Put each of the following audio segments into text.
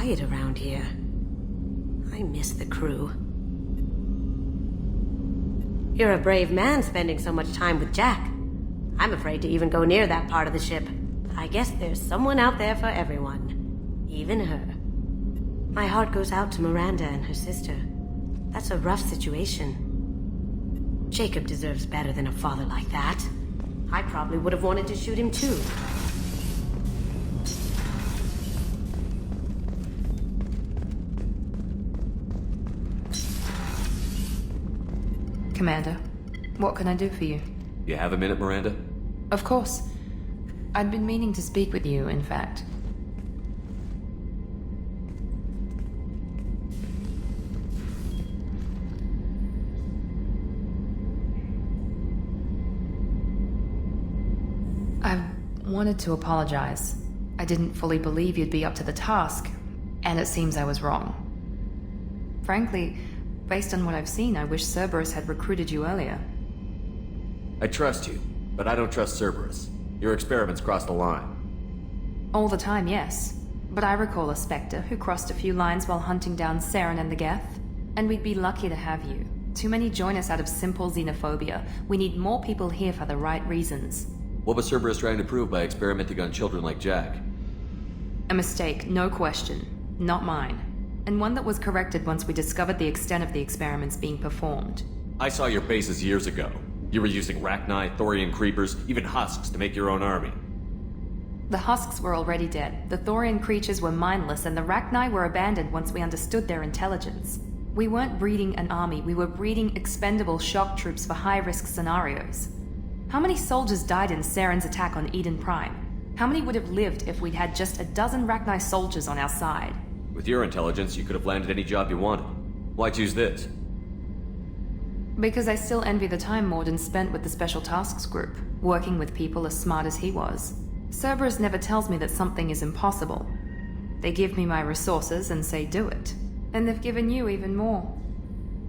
quiet around here. I miss the crew. You're a brave man spending so much time with Jack. I'm afraid to even go near that part of the ship. But I guess there's someone out there for everyone. Even her. My heart goes out to Miranda and her sister. That's a rough situation. Jacob deserves better than a father like that. I probably would have wanted to shoot him too. Commander, what can I do for you? You have a minute, Miranda? Of course. I'd been meaning to speak with you, in fact. I wanted to apologize. I didn't fully believe you'd be up to the task, and it seems I was wrong. Frankly, based on what I've seen, I wish Cerberus had recruited you earlier. I trust you, but I don't trust Cerberus. Your experiments crossed the line. All the time, yes. But I recall a Spectre who crossed a few lines while hunting down Saren and the Geth. And we'd be lucky to have you. Too many join us out of simple xenophobia. We need more people here for the right reasons. What was Cerberus trying to prove by experimenting on children like Jack? A mistake, no question. Not mine. And one that was corrected once we discovered the extent of the experiments being performed. I saw your bases years ago. You were using Rachni, Thorian creepers, even husks to make your own army. The husks were already dead. The Thorian creatures were mindless, and the Rachni were abandoned once we understood their intelligence. We weren't breeding an army, we were breeding expendable shock troops for high-risk scenarios. How many soldiers died in Saren's attack on Eden Prime? How many would have lived if we'd had just a dozen Rachni soldiers on our side? With your intelligence, you could have landed any job you wanted. Why choose this? Because I still envy the time Morden spent with the Special Tasks Group, working with people as smart as he was. Cerberus never tells me that something is impossible. They give me my resources and say do it. And they've given you even more.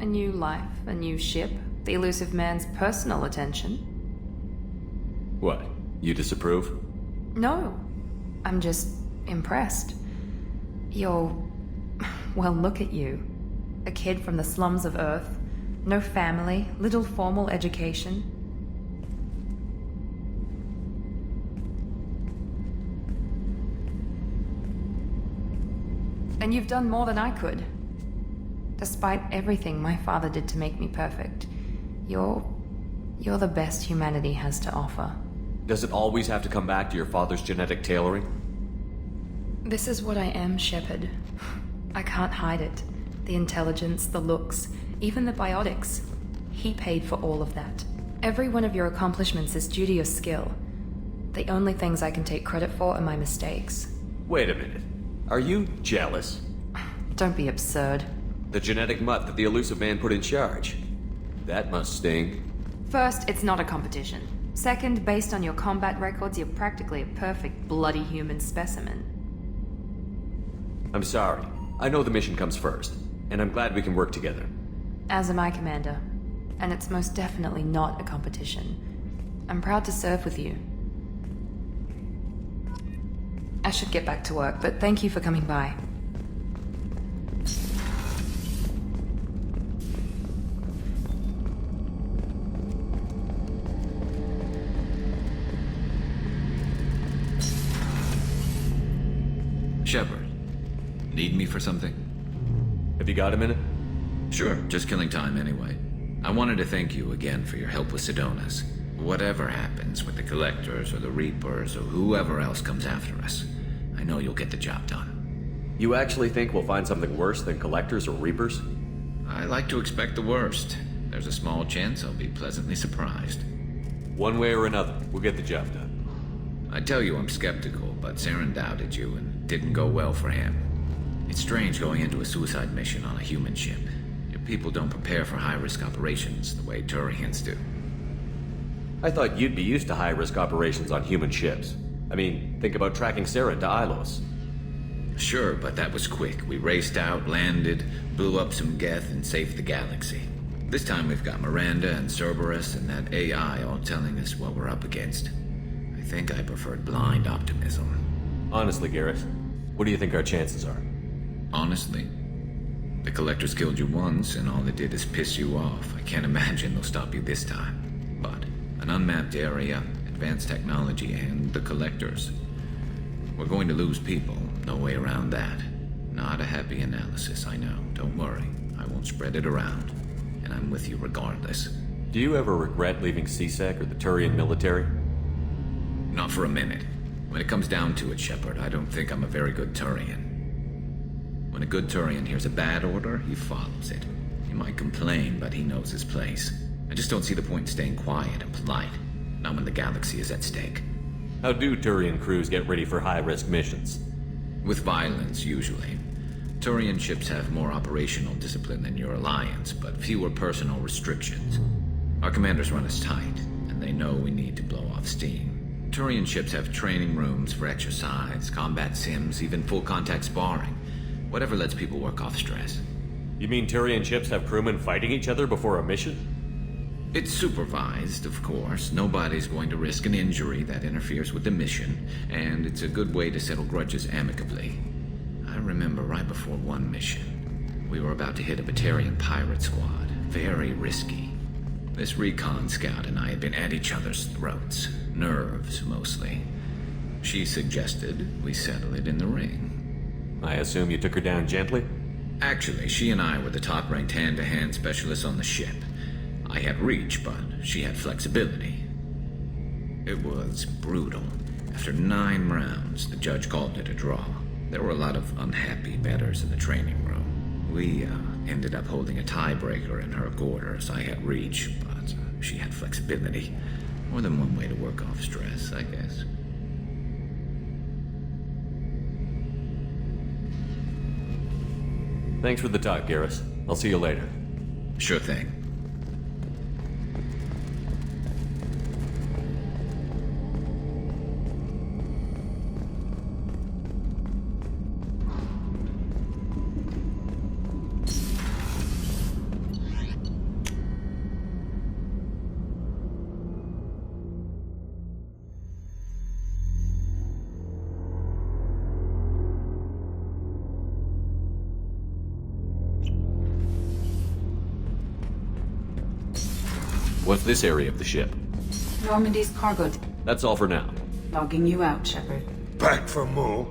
A new life, a new ship, the elusive man's personal attention. What? You disapprove? No. I'm just impressed. Well, look at you. A kid from the slums of Earth. No family, little formal education. And you've done more than I could. Despite everything my father did to make me perfect, you're the best humanity has to offer. Does it always have to come back to your father's genetic tailoring? This is what I am, Shepard. I can't hide it. The intelligence, the looks, even the biotics. He paid for all of that. Every one of your accomplishments is due to your skill. The only things I can take credit for are my mistakes. Wait a minute. Are you jealous? Don't be absurd. The genetic mutt that the elusive man put in charge. That must sting. First, it's not a competition. Second, based on your combat records, you're practically a perfect bloody human specimen. I'm sorry. I know the mission comes first, and I'm glad we can work together. As am I, Commander. And it's most definitely not a competition. I'm proud to serve with you. I should get back to work, but thank you for coming by. Shepard, need me for something? Have you got a minute? Sure, just killing time anyway. I wanted to thank you again for your help with Sidonis. Whatever happens with the Collectors or the Reapers or whoever else comes after us, I know you'll get the job done. You actually think we'll find something worse than Collectors or Reapers? I like to expect the worst. There's a small chance I'll be pleasantly surprised. One way or another, we'll get the job done. I tell you I'm skeptical, but Saren doubted you and didn't go well for him. It's strange going into a suicide mission on a human ship. Your people don't prepare for high-risk operations the way Turians do. I thought you'd be used to high-risk operations on human ships. I mean, think about tracking Saren to Ilos. Sure, but that was quick. We raced out, landed, blew up some Geth, and saved the galaxy. This time we've got Miranda and Cerberus and that AI all telling us what we're up against. I think I preferred blind optimism. Honestly, Garrett, what do you think our chances are? Honestly, the Collectors killed you once, and all they did is piss you off. I can't imagine they'll stop you this time. But an unmapped area, advanced technology, and the Collectors. We're going to lose people. No way around that. Not a happy analysis, I know. Don't worry. I won't spread it around. And I'm with you regardless. Do you ever regret leaving CSEC or the Turian military? Not for a minute. When it comes down to it, Shepard, I don't think I'm a very good Turian. When a good Turian hears a bad order, he follows it. He might complain, but he knows his place. I just don't see the point in staying quiet and polite. Not when the galaxy is at stake. How do Turian crews get ready for high-risk missions? With violence, usually. Turian ships have more operational discipline than your alliance, but fewer personal restrictions. Our commanders run us tight, and they know we need to blow off steam. Turian ships have training rooms for exercise, combat sims, even full-contact sparring. Whatever lets people work off stress. You mean Turian ships have crewmen fighting each other before a mission? It's supervised, of course. Nobody's going to risk an injury that interferes with the mission, and it's a good way to settle grudges amicably. I remember right before one mission, we were about to hit a Batarian pirate squad. Very risky. This recon scout and I had been at each other's throats. Nerves, mostly. She suggested we settle it in the ring. I assume you took her down gently? Actually, she and I were the top-ranked hand-to-hand specialists on the ship. I had reach, but she had flexibility. It was brutal. After 9 rounds, the judge called it a draw. There were a lot of unhappy bettors in the training room. We ended up holding a tiebreaker in her quarters. I had reach, but she had flexibility. More than one way to work off stress, I guess. Thanks for the talk, Garrus. I'll see you later. Sure thing. What's this area of the ship? Normandy's cargo. That's all for now. Logging you out, Shepard. Back for more?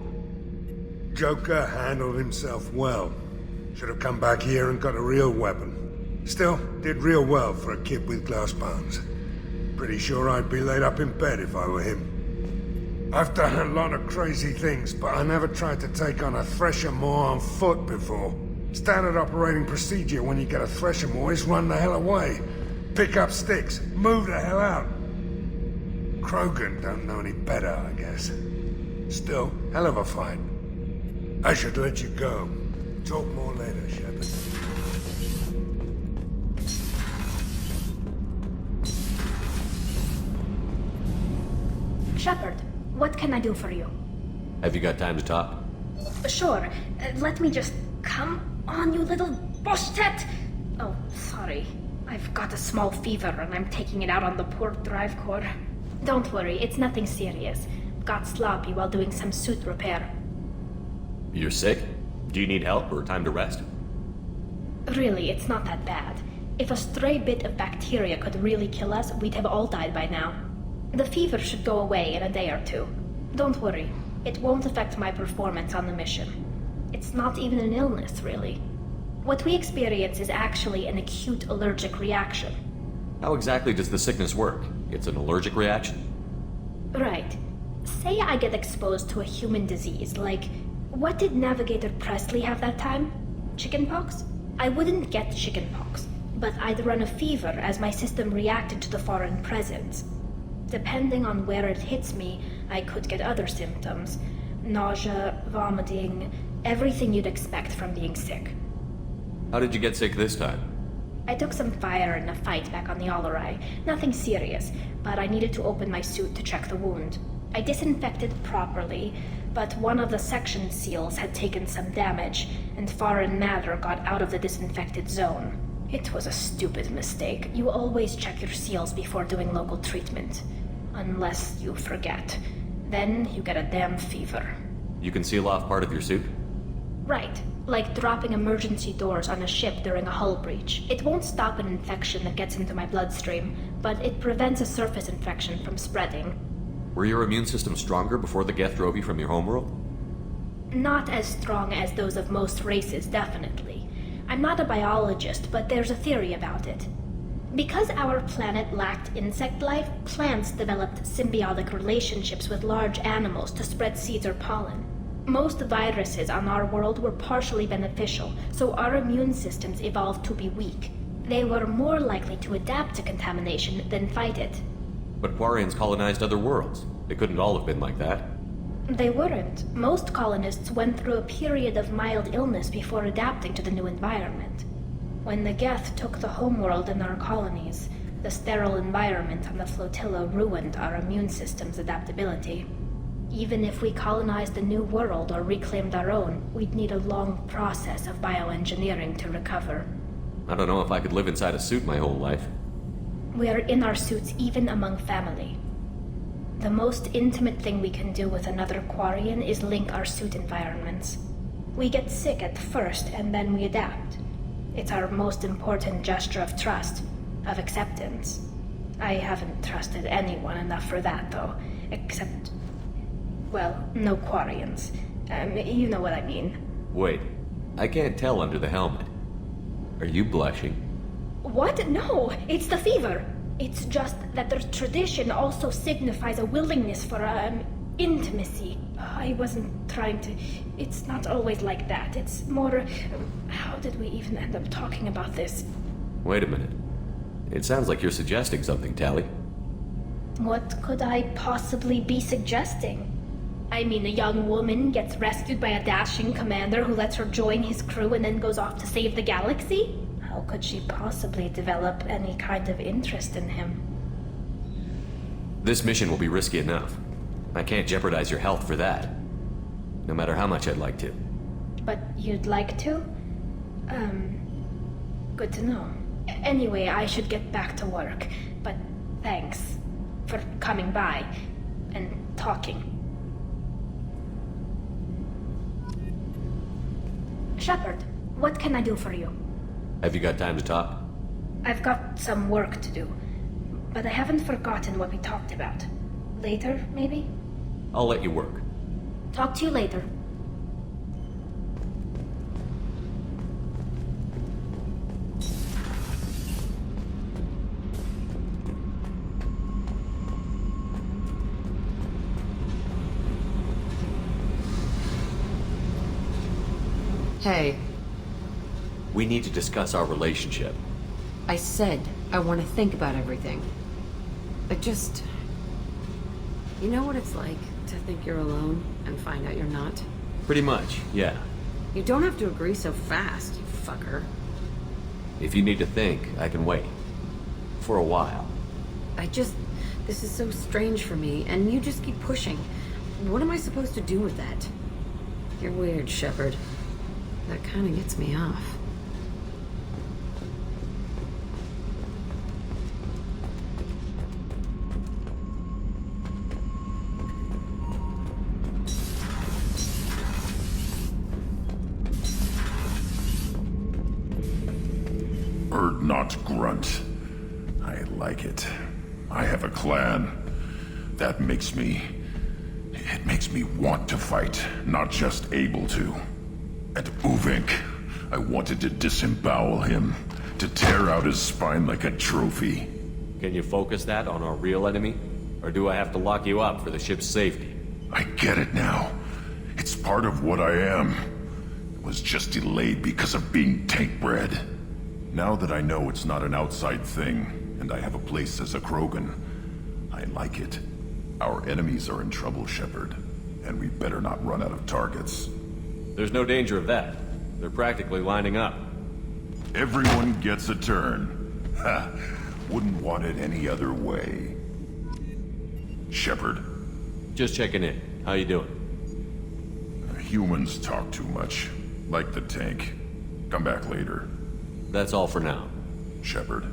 Joker handled himself well. Should have come back here and got a real weapon. Still, did real well for a kid with glass bones. Pretty sure I'd be laid up in bed if I were him. I've done a lot of crazy things, but I never tried to take on a Thresher Maw on foot before. Standard operating procedure when you get a Thresher Maw is run the hell away. Pick up sticks. Move the hell out. Krogan don't know any better, I guess. Still, hell of a fight. I should let you go. Talk more later, Shepard. Shepard, what can I do for you? Have you got time to talk? Sure. Let me just... Come on, you little boshtet! Oh, sorry. I've got a small fever and I'm taking it out on the poor drive core. Don't worry, it's nothing serious. Got sloppy while doing some suit repair. You're sick? Do you need help or time to rest? Really, it's not that bad. If a stray bit of bacteria could really kill us, we'd have all died by now. The fever should go away in a day or 2. Don't worry, it won't affect my performance on the mission. It's not even an illness, really. What we experience is actually an acute allergic reaction. How exactly does the sickness work? It's an allergic reaction? Right. Say I get exposed to a human disease, like... What did Navigator Presley have that time? Chickenpox? I wouldn't get chickenpox, but I'd run a fever as my system reacted to the foreign presence. Depending on where it hits me, I could get other symptoms. Nausea, vomiting, everything you'd expect from being sick. How did you get sick this time? I took some fire in a fight back on the Olorai. Nothing serious, but I needed to open my suit to check the wound. I disinfected properly, but one of the section seals had taken some damage, and foreign matter got out of the disinfected zone. It was a stupid mistake. You always check your seals before doing local treatment. Unless you forget. Then you get a damn fever. You can seal off part of your suit? Right. Like dropping emergency doors on a ship during a hull breach. It won't stop an infection that gets into my bloodstream, but it prevents a surface infection from spreading. Were your immune system stronger before the Geth drove you from your homeworld? Not as strong as those of most races, definitely. I'm not a biologist, but there's a theory about it. Because our planet lacked insect life, plants developed symbiotic relationships with large animals to spread seeds or pollen. Most viruses on our world were partially beneficial, so our immune systems evolved to be weak. They were more likely to adapt to contamination than fight it. But Quarians colonized other worlds. They couldn't all have been like that. They weren't. Most colonists went through a period of mild illness before adapting to the new environment. When the Geth took the homeworld in our colonies, the sterile environment on the flotilla ruined our immune system's adaptability. Even if we colonized a new world or reclaimed our own, we'd need a long process of bioengineering to recover. I don't know if I could live inside a suit my whole life. We are in our suits even among family. The most intimate thing we can do with another Quarian is link our suit environments. We get sick at first and then we adapt. It's our most important gesture of trust, of acceptance. I haven't trusted anyone enough for that, though, except... well, no Quarians. You know what I mean. Wait, I can't tell under the helmet. Are you blushing? What? No, it's the fever. It's just that the tradition also signifies a willingness for, intimacy. I wasn't trying to... It's not always like that. It's more... how did we even end up talking about this? Wait a minute. It sounds like you're suggesting something, Tali. What could I possibly be suggesting? I mean, a young woman gets rescued by a dashing commander who lets her join his crew and then goes off to save the galaxy? How could she possibly develop any kind of interest in him? This mission will be risky enough. I can't jeopardize your health for that. No matter how much I'd like to. But you'd like to? Good to know. Anyway, I should get back to work. But thanks for coming by and talking. Shepard, what can I do for you? Have you got time to talk? I've got some work to do, but I haven't forgotten what we talked about. Later, maybe? I'll let you work. Talk to you later. Hey, We need to discuss our relationship. I said I want to think about everything. You know what it's like to think you're alone and find out you're not? Pretty much, yeah. You don't have to agree so fast, you fucker. If you need to think, I can wait. For a while. This is so strange for me, and you just keep pushing. What am I supposed to do with that? You're weird, Shepard. That kind of gets me off. Bird not grunt. I like it. I have a clan. That makes me... It makes me want to fight, not just able to. And Uvink, I wanted to disembowel him, to tear out his spine like a trophy. Can you focus that on our real enemy? Or do I have to lock you up for the ship's safety? I get it now. It's part of what I am. It was just delayed because of being tank bred. Now that I know it's not an outside thing, and I have a place as a Krogan, I like it. Our enemies are in trouble, Shepard, and we better not run out of targets. There's no danger of that. They're practically lining up. Everyone gets a turn. Ha! Wouldn't want it any other way. Shepard. Just checking in. How you doing? Humans talk too much. Like the tank. Come back later. That's all for now. Shepard.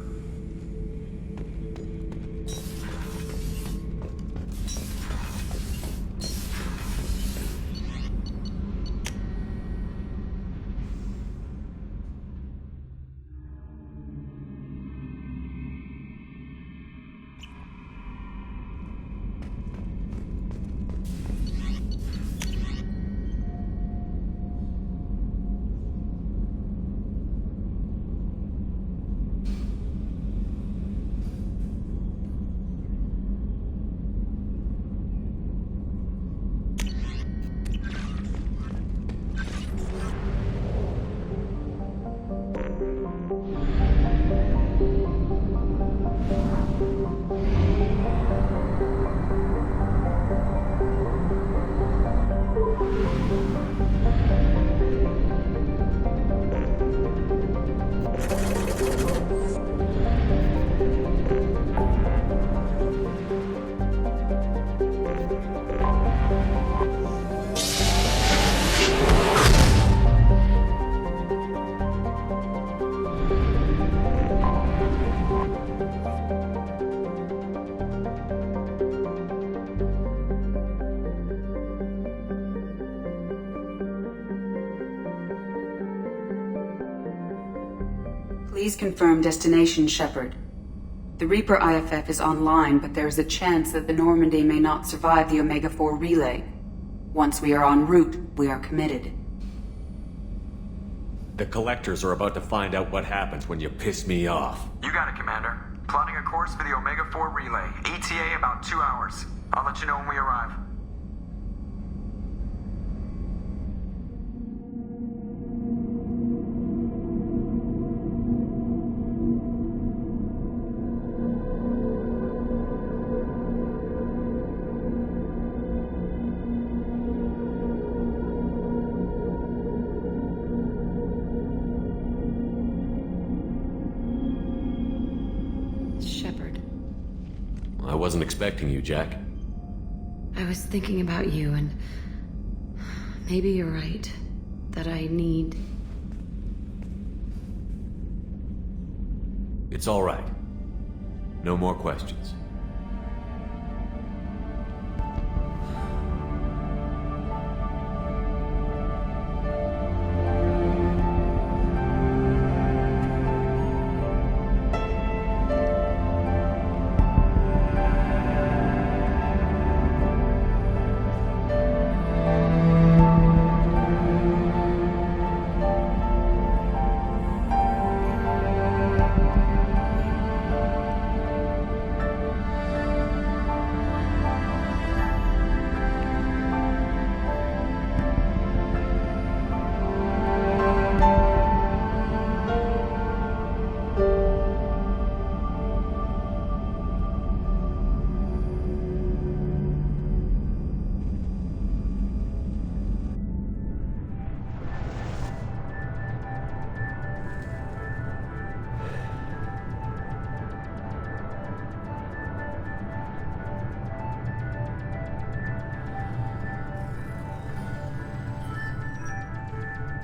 Please confirm destination, Shepard. The Reaper IFF is online, but there is a chance that the Normandy may not survive the Omega-4 relay. Once we are en route, we are committed. The Collectors are about to find out what happens when you piss me off. You got it, Commander. Plotting a course for the Omega-4 relay. ETA about 2 hours. I'll let you know when we arrive. Shepard, I wasn't expecting you, Jack. I was thinking about you, and maybe you're right. That I need... It's all right. No more questions.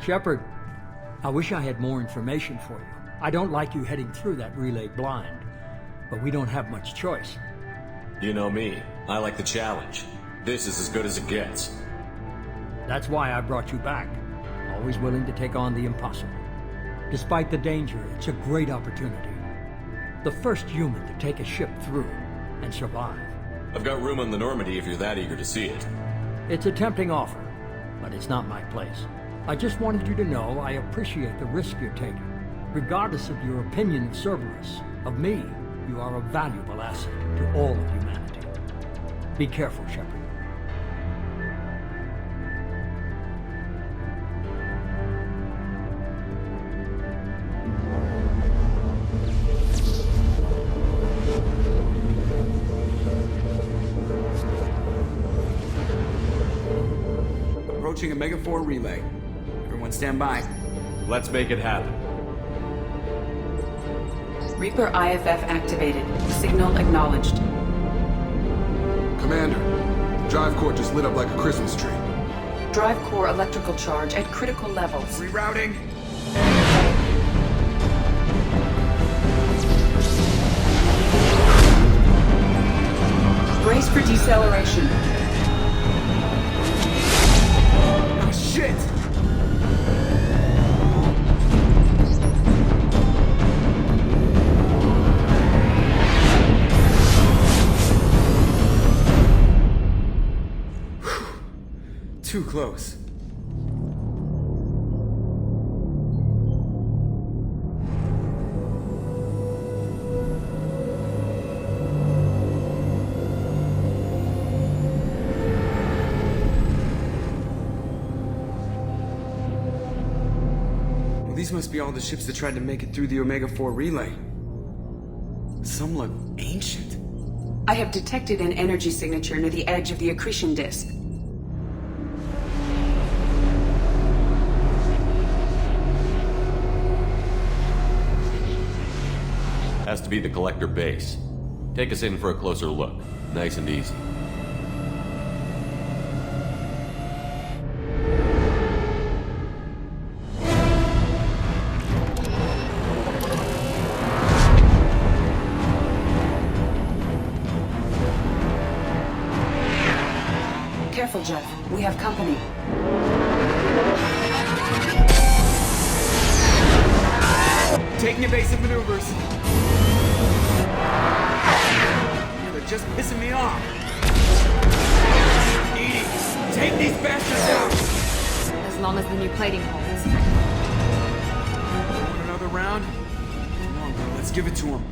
Shepard, I wish I had more information for you. I don't like you heading through that relay blind, but we don't have much choice. You know me. I like the challenge. This is as good as it gets. That's why I brought you back. Always willing to take on the impossible. Despite the danger, it's a great opportunity. The first human to take a ship through and survive. I've got room on the Normandy if you're that eager to see it. It's a tempting offer, but it's not my place. I just wanted you to know I appreciate the risk you're taking. Regardless of your opinion of Cerberus, of me, you are a valuable asset to all of humanity. Be careful, Shepard. Approaching Omega-4 relay. Everyone stand by. Let's make it happen. Reaper IFF activated. Signal acknowledged. Commander, drive core just lit up like a Christmas tree. Drive core electrical charge at critical levels. Rerouting. Brace for deceleration. Oh, shit! Too close. Well, these must be all the ships that tried to make it through the Omega-4 relay. Some look ancient. I have detected an energy signature near the edge of the accretion disk. Has to be the Collector base. Take us in for a closer look. Nice and easy. Careful, Jeff. We have company. taking evasive maneuvers. Yeah, they're just pissing me off. Edie, take these bastards out! As long as the new plating holds. Want another round? Come on, bro, let's give it to him.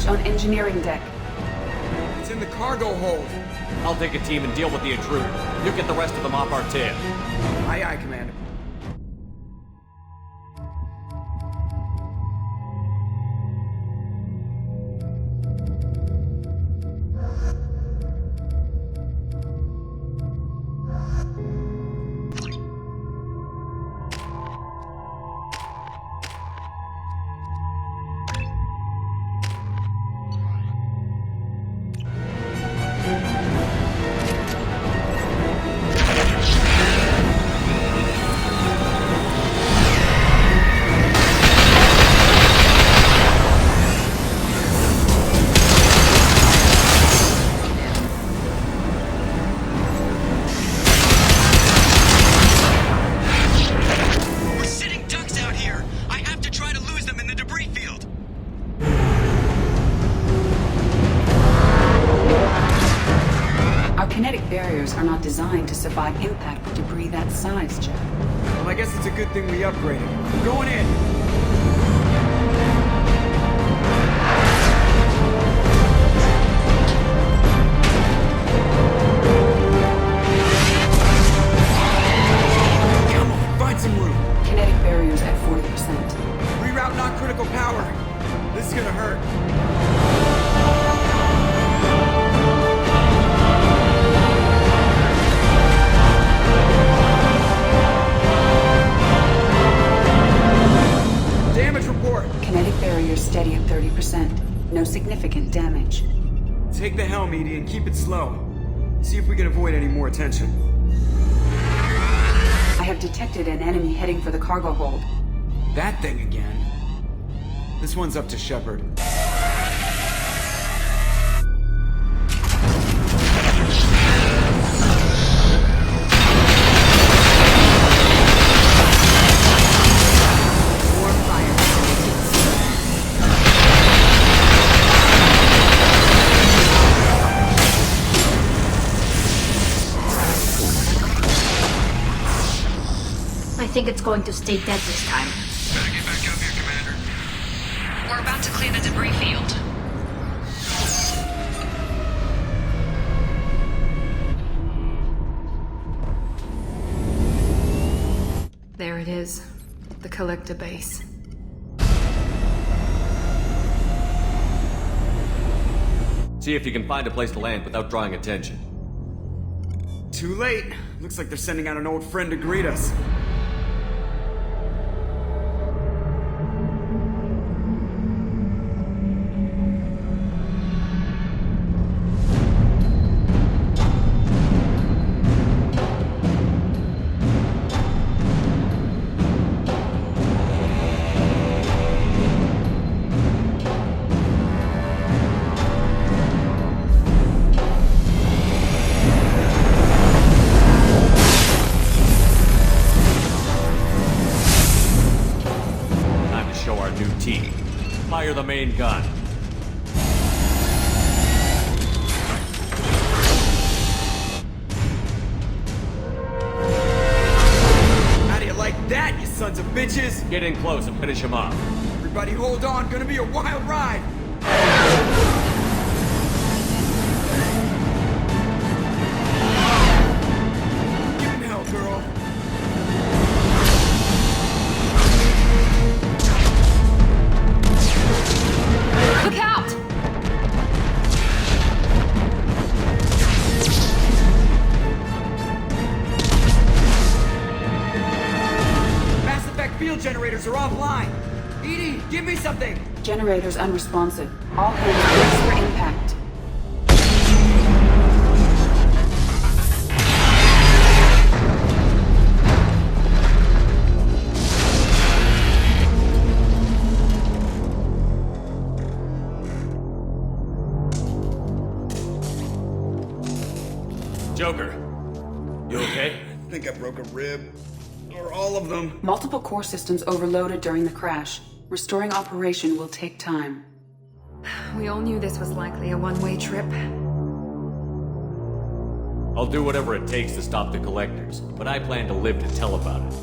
On engineering deck. It's in the cargo hold. I'll take a team and deal with the intruder. You get the rest of them off our tail. Aye, aye, Commander. Are not designed to survive impact with debris that size, Jack. Well, I guess it's a good thing we upgraded. We're going in! Come on, find some room! Kinetic barriers at 40%. Reroute non-critical power. This is gonna hurt. Kinetic barrier steady at 30%. No significant damage. Take the helm, Edie, and keep it slow. See if we can avoid any more attention. I have detected an enemy heading for the cargo hold. That thing again. This one's up to Shepard. I think it's going to stay dead this time. Better get back up here, Commander. We're about to clear the debris field. There it is. The collector base. See if you can find a place to land without drawing attention. Too late. Looks like they're sending out an old friend to greet us. Fire the main gun. How do you like that, you sons of bitches? Get in close and finish him off. Everybody hold on, gonna be a wild ride! Give him hell, girl. Look out! Mass effect field generators are offline. Edie, give me something! Generators unresponsive. All hands brace for impact. Joker, you okay? I think I broke a rib. Or all of them. Multiple core systems overloaded during the crash. Restoring operation will take time. We all knew this was likely a one-way trip. I'll do whatever it takes to stop the Collectors, but I plan to live to tell about it.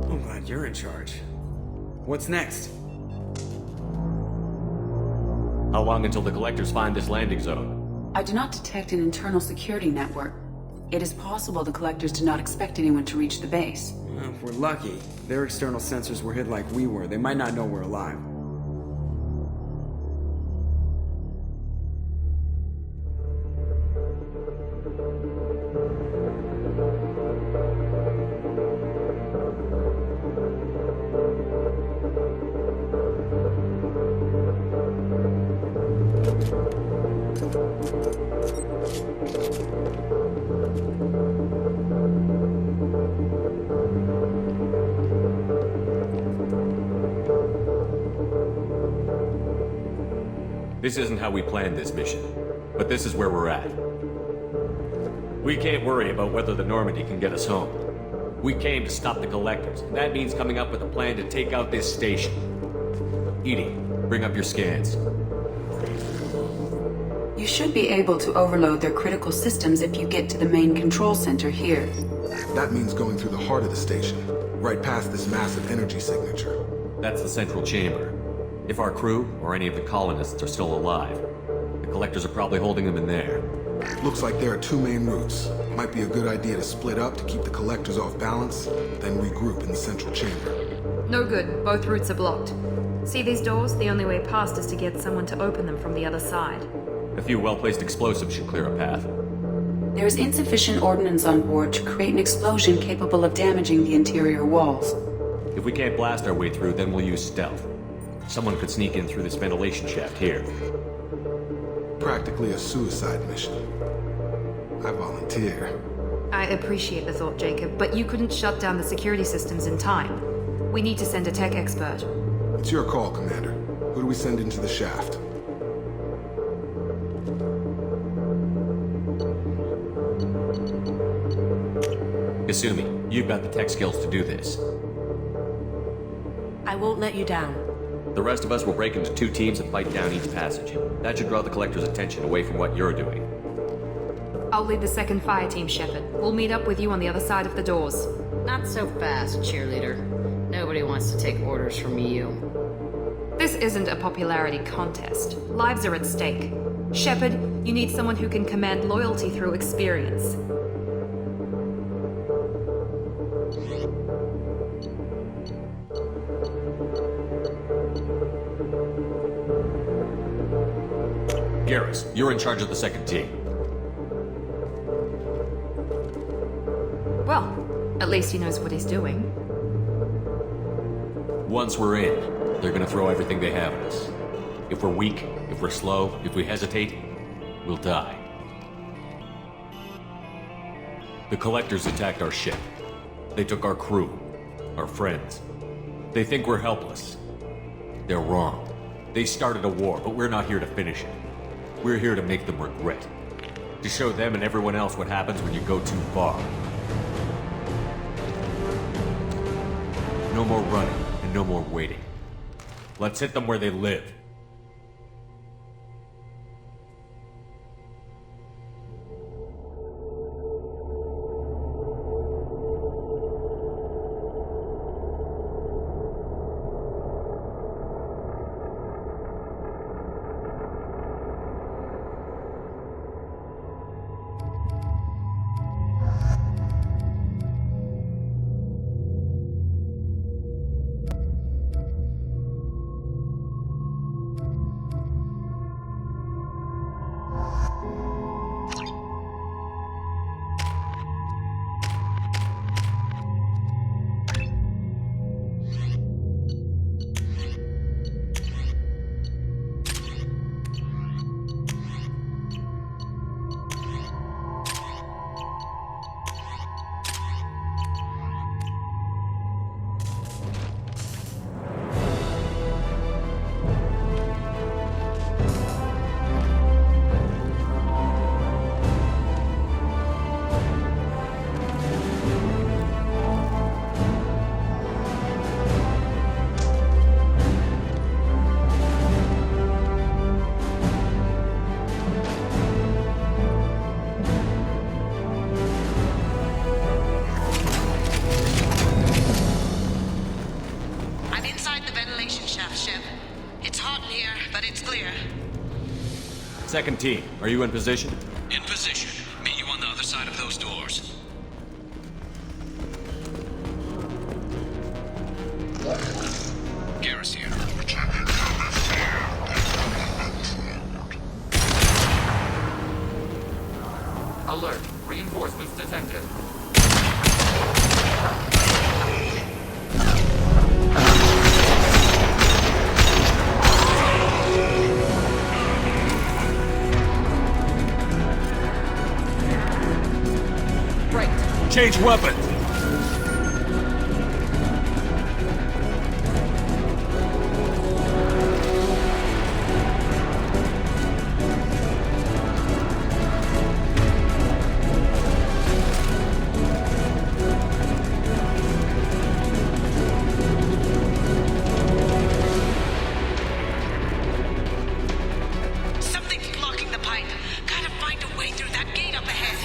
I'm glad you're in charge. What's next? How long until the Collectors find this landing zone? I do not detect an internal security network. It is possible the Collectors did not expect anyone to reach the base. If we're lucky, their external sensors were hit like we were. They might not know we're alive. This isn't how we planned this mission, but this is where we're at. We can't worry about whether the Normandy can get us home. We came to stop the Collectors, and that means coming up with a plan to take out this station. EDI, bring up your scans. You should be able to overload their critical systems if you get to the main control center here. That means going through the heart of the station, right past this massive energy signature. That's the central chamber. If our crew, or any of the colonists, are still alive, the Collectors are probably holding them in there. Looks like there are two main routes. Might be a good idea to split up to keep the Collectors off balance, then regroup in the central chamber. No good. Both routes are blocked. See these doors? The only way past is to get someone to open them from the other side. A few well-placed explosives should clear a path. There is insufficient ordnance on board to create an explosion capable of damaging the interior walls. If we can't blast our way through, then we'll use stealth. Someone could sneak in through this ventilation shaft here. Practically a suicide mission. I volunteer. I appreciate the thought, Jacob, but you couldn't shut down the security systems in time. We need to send a tech expert. It's your call, Commander. Who do we send into the shaft? Kasumi, you've got the tech skills to do this. I won't let you down. The rest of us will break into two teams and fight down each passage. That should draw the Collectors' attention away from what you're doing. I'll lead the second fire team, Shepard. We'll meet up with you on the other side of the doors. Not so fast, cheerleader. Nobody wants to take orders from you. This isn't a popularity contest. Lives are at stake. Shepard, you need someone who can command loyalty through experience. Garrus, you're in charge of the second team. Well, at least he knows what he's doing. Once we're in, they're gonna throw everything they have at us. If we're weak, if we're slow, if we hesitate, we'll die. The Collectors attacked our ship. They took our crew, our friends. They think we're helpless. They're wrong. They started a war, but we're not here to finish it. We're here to make them regret. To show them and everyone else what happens when you go too far. No more running, and no more waiting. Let's hit them where they live. Second team, are you in position? In position. Meet you on the other side of those doors. Garrus here. Alert. Reinforcements detected. Right. Change weapon. Something's blocking the pipe. Gotta find a way through that gate up ahead.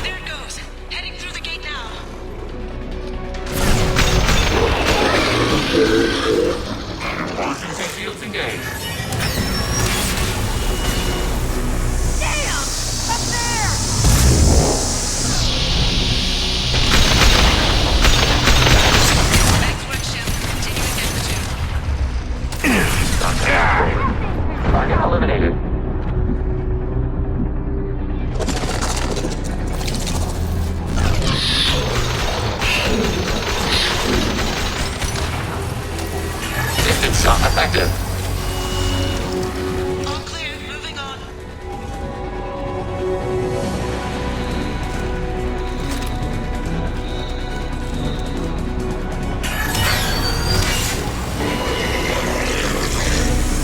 There it goes. Heading through the gate now. Emergency shields engaged. Damn! Up there! Next ship. Continuing altitude. Target eliminated. Distance shot effective. All clear. Moving on.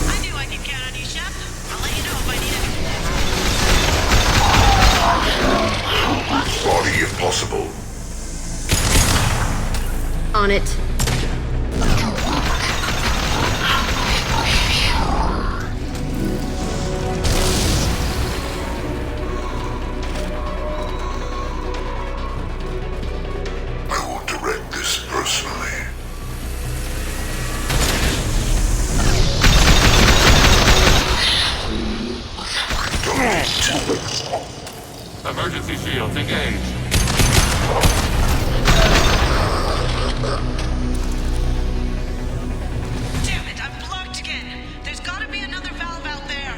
I knew I could count on you, Shep. I'll let you know if I need anything. Body if possible. On it. I will direct this personally. Emergency shields engaged. Damn it, I'm blocked again. There's gotta be another valve out there.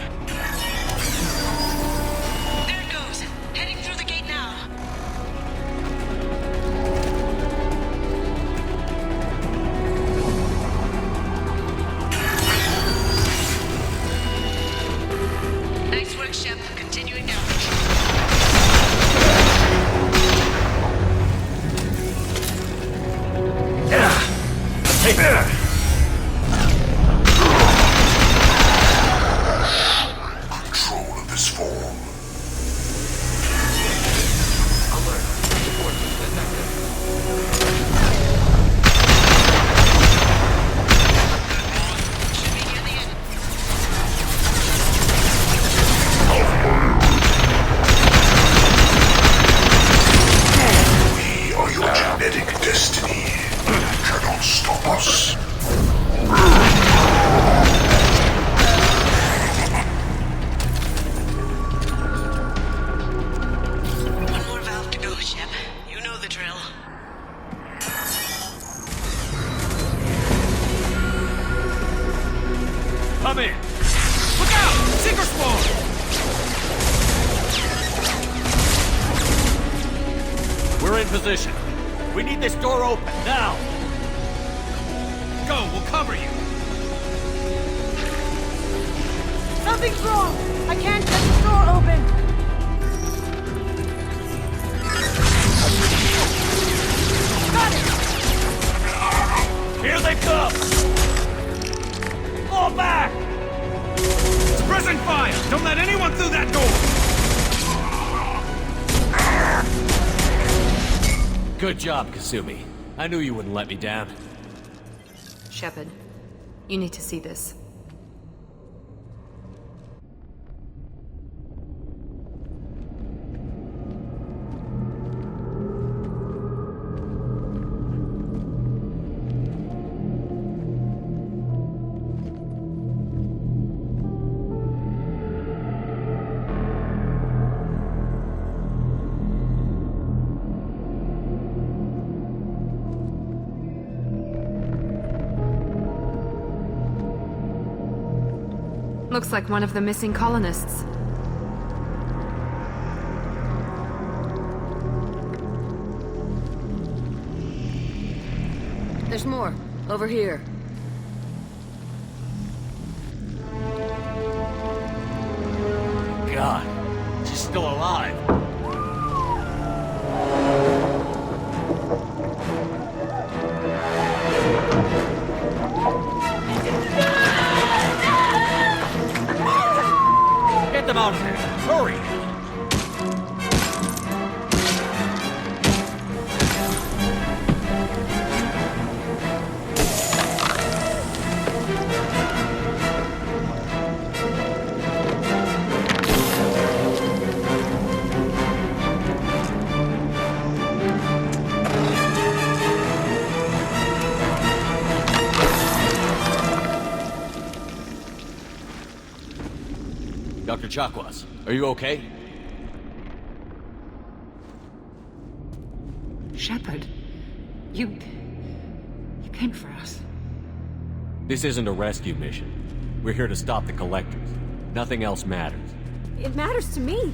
There it goes. Heading through the gate now. Nice work, Shep. Continuing now. Control of this form. Alert. Reinforcements detected. We are your genetic destiny. You cannot stop us. One more valve to go, Shep. You know the drill. Come in. Look out! Seeker spawn! We're in position. We need this door open, now! Go, we'll cover you! Something's wrong! I can't get the door open! Got it! Here they come! Fall back! Suppressing fire! Don't let anyone through that door! Good job, Kasumi. I knew you wouldn't let me down. Shepard, you need to see this. Looks like one of the missing colonists. There's more. Over here. God, she's still alive. Get them out of here! Hurry! Dr. Chakwas, are you okay? Shepard, you came for us. This isn't a rescue mission. We're here to stop the Collectors. Nothing else matters. It matters to me.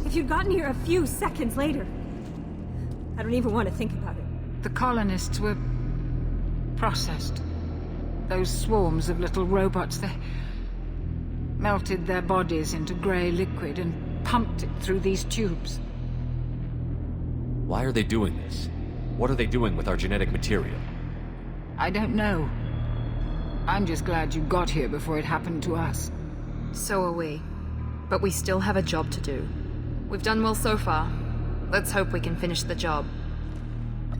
If you'd gotten here a few seconds later, I don't even want to think about it. The colonists were processed. Those swarms of little robots, they melted their bodies into grey liquid and pumped it through these tubes. Why are they doing this? What are they doing with our genetic material? I don't know. I'm just glad you got here before it happened to us. So are we. But we still have a job to do. We've done well so far. Let's hope we can finish the job.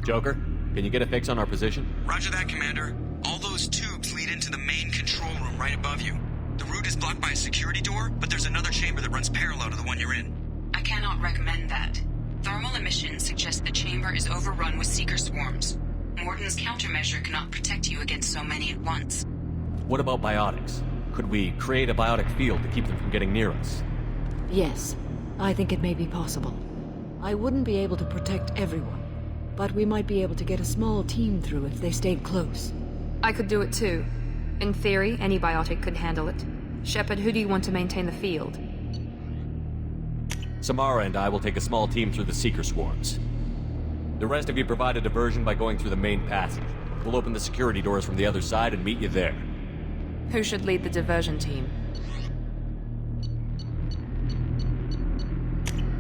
Joker, can you get a fix on our position? Roger that, Commander. All those tubes lead into the main control room right above you. The route is blocked by a security door, but there's another chamber that runs parallel to the one you're in. I cannot recommend that. Thermal emissions suggest the chamber is overrun with seeker swarms. Morden's countermeasure cannot protect you against so many at once. What about biotics? Could we create a biotic field to keep them from getting near us? Yes, I think it may be possible. I wouldn't be able to protect everyone, but we might be able to get a small team through if they stayed close. I could do it too. In theory, any biotic could handle it. Shepard, who do you want to maintain the field? Samara and I will take a small team through the Seeker swarms. The rest of you provide a diversion by going through the main passage. We'll open the security doors from the other side and meet you there. Who should lead the diversion team?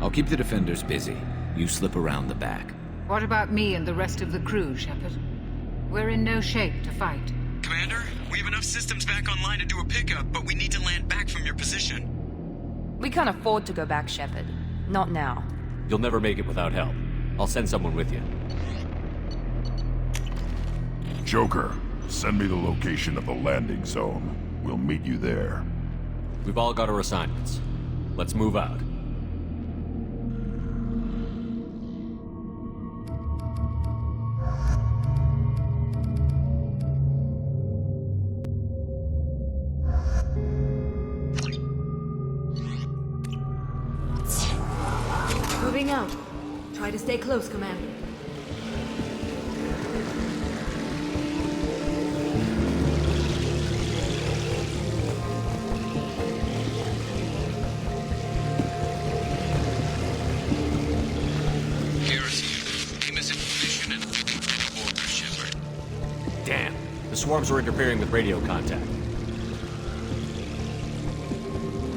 I'll keep the defenders busy. You slip around the back. What about me and the rest of the crew, Shepard? We're in no shape to fight. Commander, we have enough systems back online to do a pickup, but we need to land back from your position. We can't afford to go back, Shepard. Not now. You'll never make it without help. I'll send someone with you. Joker, send me the location of the landing zone. We'll meet you there. We've all got our assignments. Let's move out. Moving out. Try to stay close, Commander. Damn. The swarms are interfering with radio contact.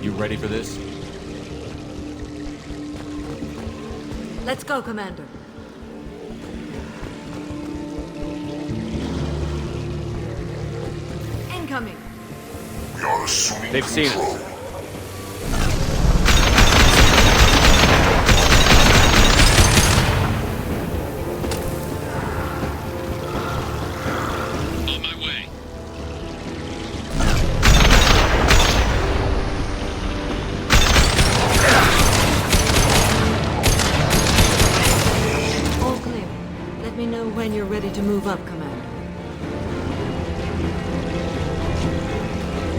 You ready for this? Let's go, Commander. Incoming. We are assuming They've seen control. us. On my way. All clear. Let me know when you're ready to move up, Commander.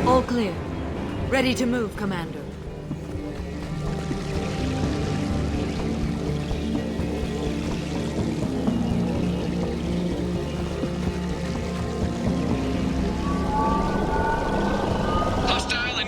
All clear. Ready to move, Commander. Hostile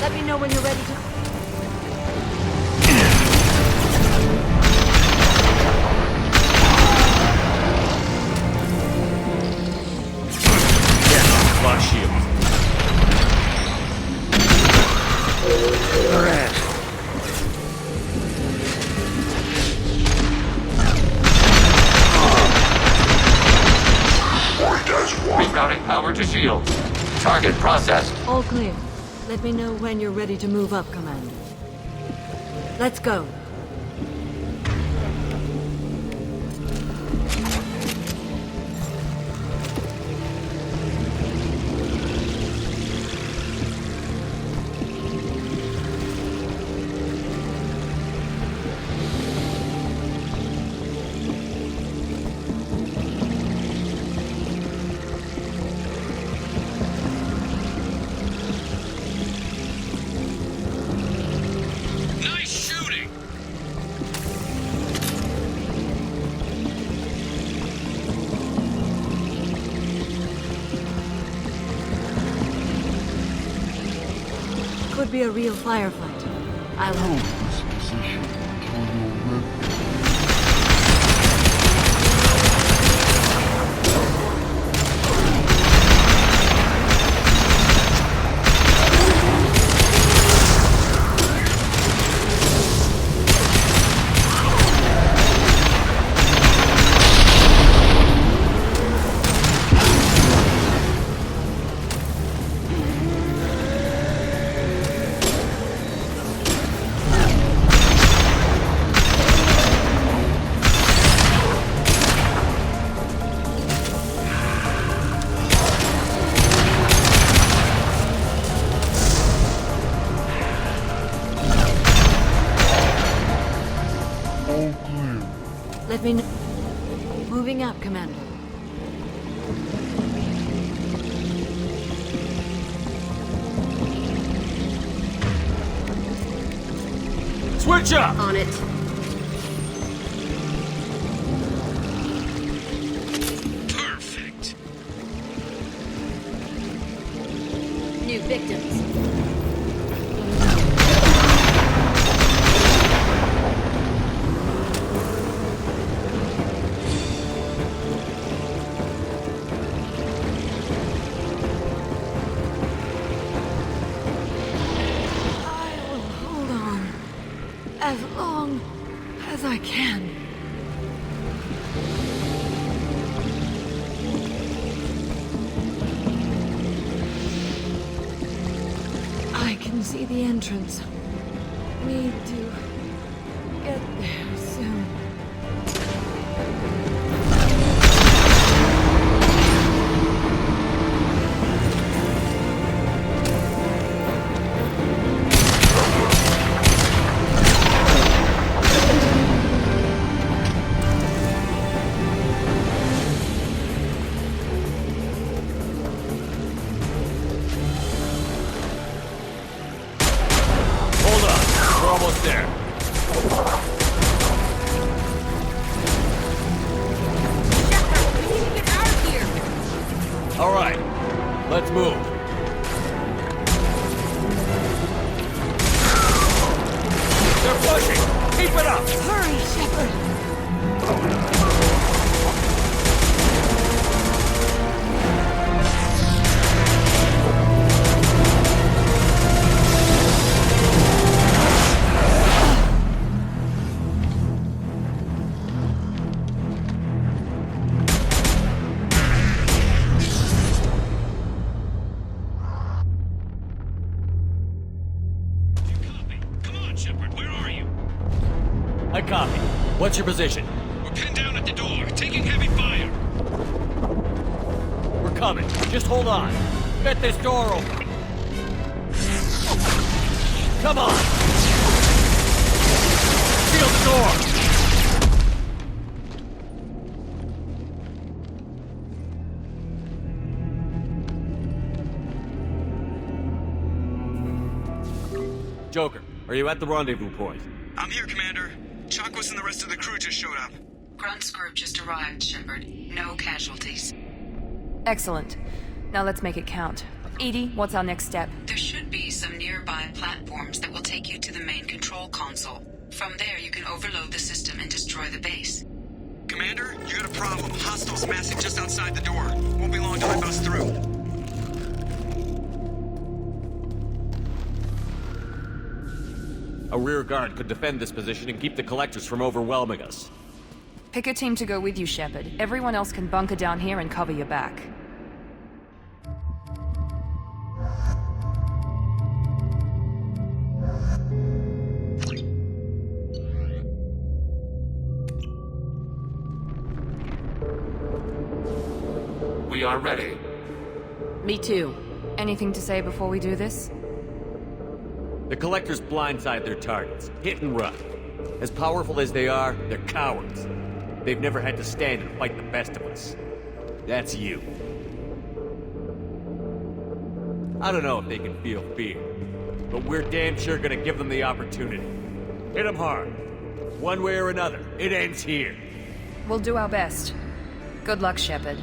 Let me know when you're ready to... Lock shield. Alright. Rerouting power to shield. Target processed. All clear. Let me know when you're ready to move up, Commander. Let's go. Nice shooting! Could be a real firefight. I'll hold this position until you're ready. Let me know. Moving up, Commander. Switch up! On it. Perfect. New victims. As long as I can. I can see the entrance. Need to get there soon. We're almost there. All right, let's move. They're pushing. Keep it up. Hurry, Shepard. I copy. What's your position? We're pinned down at the door, taking heavy fire. We're coming. Just hold on. Get this door open. Come on! Seal the door! Joker, are you at the rendezvous point? I'm here, Commander. Chakwas and the rest of the crew just showed up. Grunt's group just arrived, Shepard. No casualties. Excellent. Now let's make it count. Edie, what's our next step? There should be some nearby platforms that will take you to the main control console. From there, you can overload the system and destroy the base. Commander, you got a problem. Hostiles massing just outside the door. Won't be long till I bust through. A rear guard could defend this position and keep the Collectors from overwhelming us. Pick a team to go with you, Shepard. Everyone else can bunker down here and cover your back. We are ready. Me too. Anything to say before we do this? The Collectors blindside their targets, hit and run. As powerful as they are, they're cowards. They've never had to stand and fight the best of us. That's you. I don't know if they can feel fear, but we're damn sure gonna give them the opportunity. Hit them hard. One way or another, it ends here. We'll do our best. Good luck, Shepard.